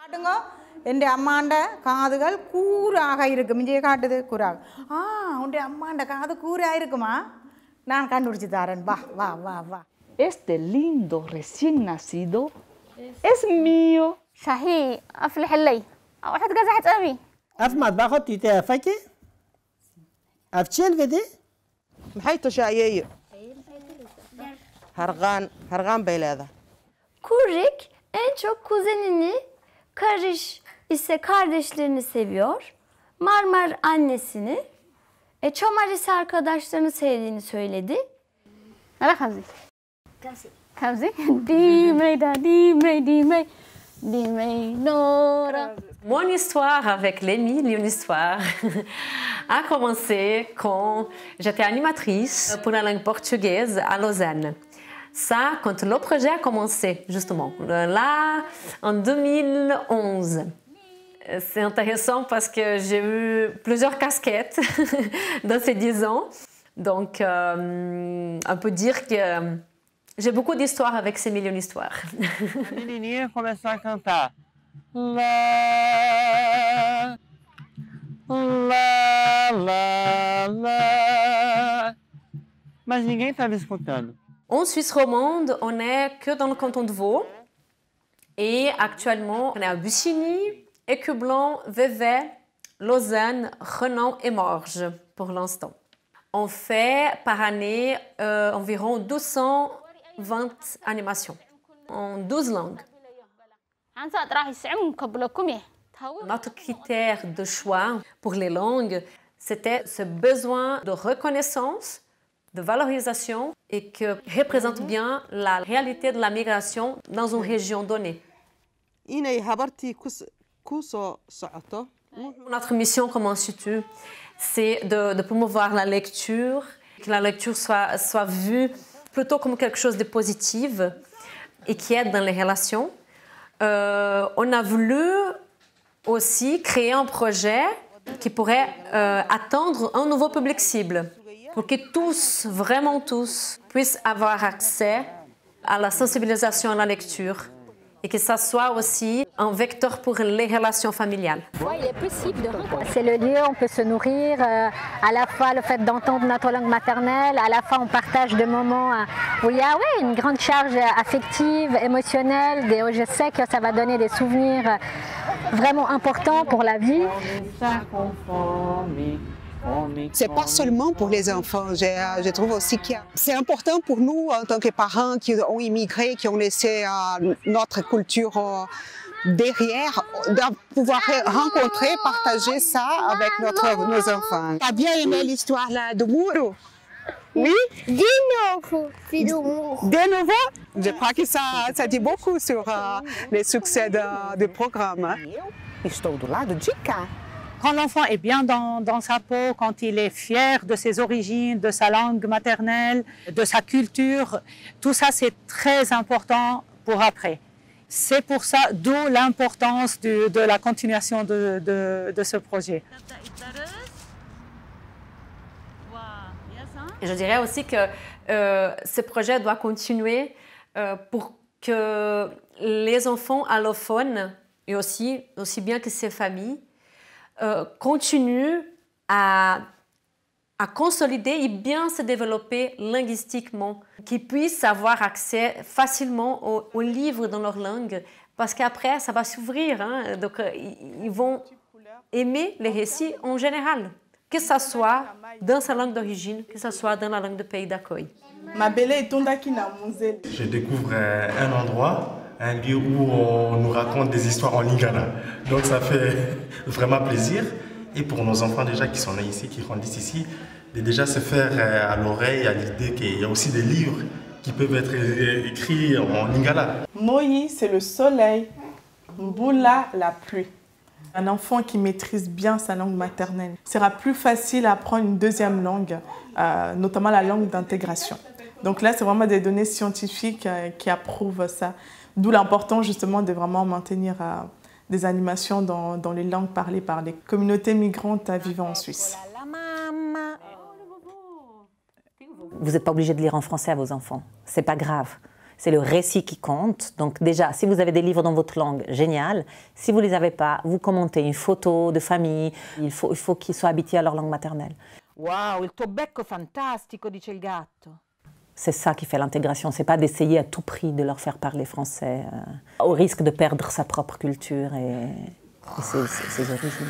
பாடுங்க என் அம்மாண்ட காதுகள் கூராக இருக்கும் இங்கே காட்டுது கூராக உன் அம்மாண்ட காது கூராக இருக்குமா நான் கண்டுபிடிச்சி தரேன் வா வா வா வா Este lindo recién nacido es mío. صحيح أفلح لي واحد قزحت أبي أفمد باخد تيتا فاكي أفتشل فيدي محيطو شايي Hargan Beyler'de. Kurik en çok kuzenini, Karış ise kardeşlerini seviyor. Marmar annesini, Çomar ise arkadaşlarını sevdiğini söyledi. هذا خمسة خمسة ديمي دا ديمي ديمي ديمي نورا. Mon histoire avec l'Émile, une histoire, a commencé quand j'étais animatrice pour la langue portugaise à Lausanne. Ça, quand le projet a commencé, justement, là, en 2011. C'est intéressant parce que j'ai eu plusieurs casquettes dans ces 10 ans. Donc, on peut dire que j'ai beaucoup d'histoires avec ces millions d'histoires. A menininha começou a cantar. Lá, lá, lá, lá. Mas ninguém estava escutando. En Suisse romande, on n'est que dans le canton de Vaud. Et actuellement, on est à Bussigny, Écublens, Vevey, Lausanne, Renan et Morges pour l'instant. On fait par année environ 220 animations en 12 langues. Notre critère de choix pour les langues, c'était ce besoin de reconnaissance, de valorisation et qui représente bien la réalité de la migration dans une région donnée. Notre mission comme institut, c'est de promouvoir la lecture, que la lecture soit vue plutôt comme quelque chose de positif et qui aide dans les relations. On a voulu aussi créer un projet qui pourrait atteindre un nouveau public cible pour que tous, vraiment tous, puissent avoir accès à la sensibilisation à la lecture et que ça soit aussi un vecteur pour les relations familiales. Il est possible de rencontrer. C'est le lieu où on peut se nourrir, à la fois le fait d'entendre notre langue maternelle, à la fois on partage des moments où il y a une grande charge affective, émotionnelle, je sais que ça va donner des souvenirs vraiment importants pour la vie. C'est pas seulement pour les enfants, je trouve aussi que c'est important pour nous en tant que parents qui ont immigré, qui ont laissé notre culture derrière, de pouvoir rencontrer, partager ça avec nos enfants. Tu as bien aimé l'histoire là de Muro? Oui? De nouveau. Je crois que ça dit beaucoup sur les succès du programme. Estou do lado de cá. Quand l'enfant est bien dans sa peau, quand il est fier de ses origines, de sa langue maternelle, de sa culture, tout ça c'est très important pour après. C'est pour ça, d'où l'importance de la continuation de ce projet. Et je dirais aussi que ce projet doit continuer pour que les enfants allophones, et aussi bien que ces familles, continuent à consolider et bien se développer linguistiquement, qu'ils puissent avoir accès facilement aux livres dans leur langue, parce qu'après, ça va s'ouvrir. Hein, donc, ils vont aimer les récits en général, que ce soit dans sa langue d'origine, que ce soit dans la langue de pays d'accueil. Je découvre un endroit, un lieu où on nous raconte des histoires en lingala. Donc ça fait vraiment plaisir. Et pour nos enfants déjà qui sont nés ici, qui grandissent ici, de déjà se faire à l'oreille, à l'idée qu'il y a aussi des livres qui peuvent être écrits en lingala. Moyi, c'est le soleil. Mbula, la pluie. Un enfant qui maîtrise bien sa langue maternelle sera plus facile à apprendre une deuxième langue, notamment la langue d'intégration. Donc là, c'est vraiment des données scientifiques qui approuvent ça. D'où l'importance justement de vraiment maintenir des animations dans les langues parlées par les communautés migrantes vivant en Suisse. Vous n'êtes pas obligé de lire en français à vos enfants, c'est pas grave. c'est le récit qui compte. Donc déjà, si vous avez des livres dans votre langue, génial. Si vous ne les avez pas, vous commentez une photo de famille. Il faut qu'ils soient habitués à leur langue maternelle. Wow, il tuo becco fantastico, dice il gatto. C'est ça qui fait l'intégration, c'est pas d'essayer à tout prix de leur faire parler français, au risque de perdre sa propre culture et ses origines.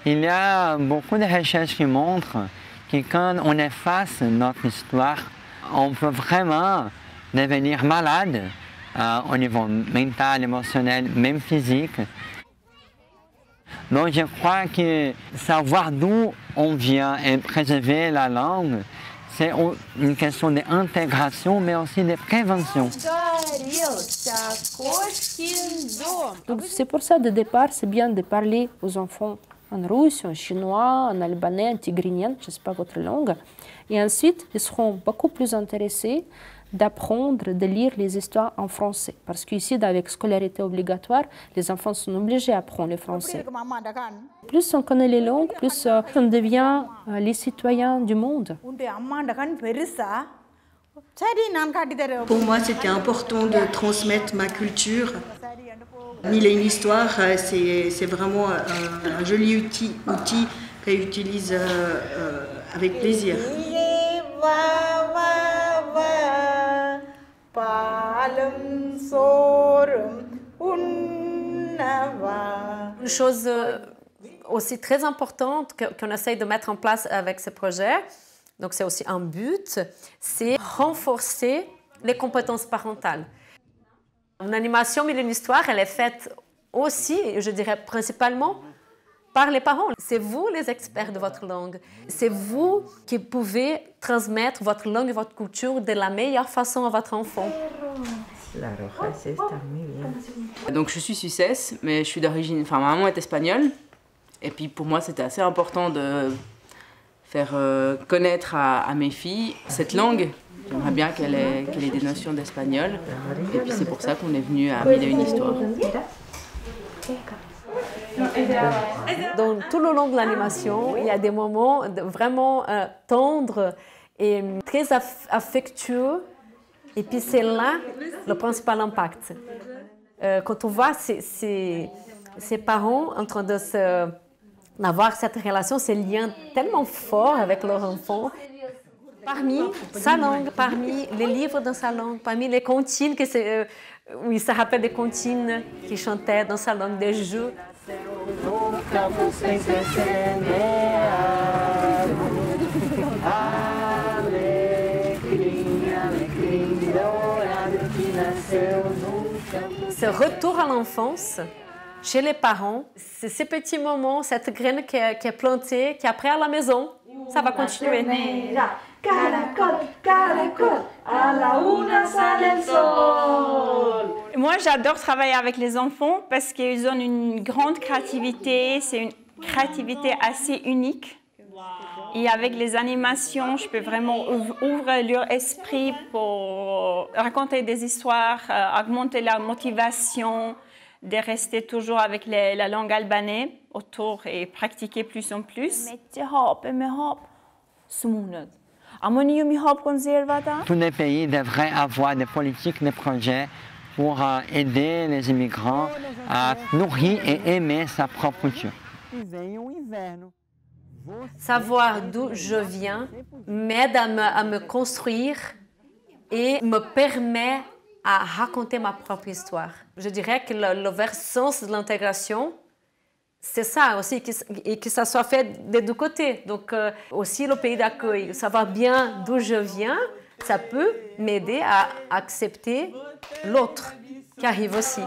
Il y a beaucoup de recherches qui montrent que quand on efface notre histoire, on peut vraiment devenir malade au niveau mental, émotionnel, même physique. Donc je crois que savoir d'où on vient et préserver la langue, c'est une question d'intégration, mais aussi de prévention. Donc c'est pour ça, de départ, c'est bien de parler aux enfants en russe, en chinois, en albanais, en tigrinien, je ne sais pas votre langue. Et ensuite, ils seront beaucoup plus intéressés d'apprendre, de lire les histoires en français. Parce qu'ici, avec scolarité obligatoire, les enfants sont obligés d'apprendre le français. Plus on connaît les langues, plus on devient les citoyens du monde. Pour moi, c'était important de transmettre ma culture. Mille et une histoires, c'est vraiment un joli outil qu'elle utilise avec plaisir. Une chose aussi très importante qu'on essaye de mettre en place avec ce projet, donc c'est aussi un but, c'est renforcer les compétences parentales. Une animation Mille et une histoires, elle est faite aussi, je dirais principalement, par les parents. C'est vous les experts de votre langue. C'est vous qui pouvez transmettre votre langue et votre culture de la meilleure façon à votre enfant. Donc je suis suissesse, mais je suis d'origine... Enfin, ma maman est espagnole. Et puis pour moi, c'était assez important de faire connaître à mes filles cette langue. J'aimerais bien qu'elle ait des notions d'espagnol. Et puis c'est pour ça qu'on est venu à Mille et une histoires. Dans tout le long de l'animation, il y a des moments vraiment tendres et très affectueux. Et puis c'est là le principal impact. Quand on voit ces parents en train d'avoir cette relation, ces liens tellement forts avec leur enfant, parmi sa langue, parmi les livres dans sa langue, parmi les comptines, où il se rappelle des comptines qu'il chantait dans sa langue, des jeux. Ce retour à l'enfance chez les parents, c'est ces petits moments, cette graine qui est plantée, qui après à la maison, ça va continuer. Caracol, caracol, à la una sale el sol. Moi, j'adore travailler avec les enfants parce qu'ils ont une grande créativité. C'est une créativité assez unique. Et avec les animations, je peux vraiment ouvrir leur esprit pour raconter des histoires, augmenter leur motivation, de rester toujours avec la langue albanaise autour et pratiquer plus en plus. Tous les pays devraient avoir des politiques, des projets pour aider les immigrants à nourrir et aimer sa propre culture. Savoir d'où je viens m'aide à me construire et me permet à raconter ma propre histoire. Je dirais que le versant de l'intégration, c'est ça aussi, et que ça soit fait des deux côtés. Donc aussi le pays d'accueil, savoir bien d'où je viens, ça peut m'aider à accepter l'autre qui arrive aussi.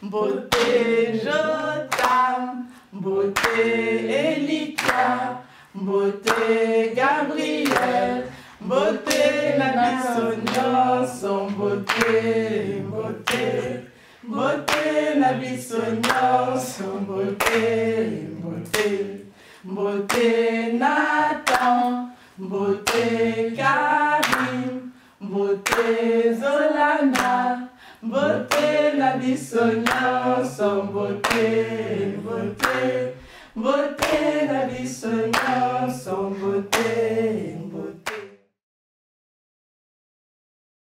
Beauté Jotam, beauté Elika, beauté Gabriel, beauté Nabissonia, son beauté, beauté. Beauté Nabissonia, son beauté, beauté. Beauté Nathan, beauté Karim, beauté Zolana. Beauté Nabissonia, son beauté, beauté. beauté na biso nyonso beauté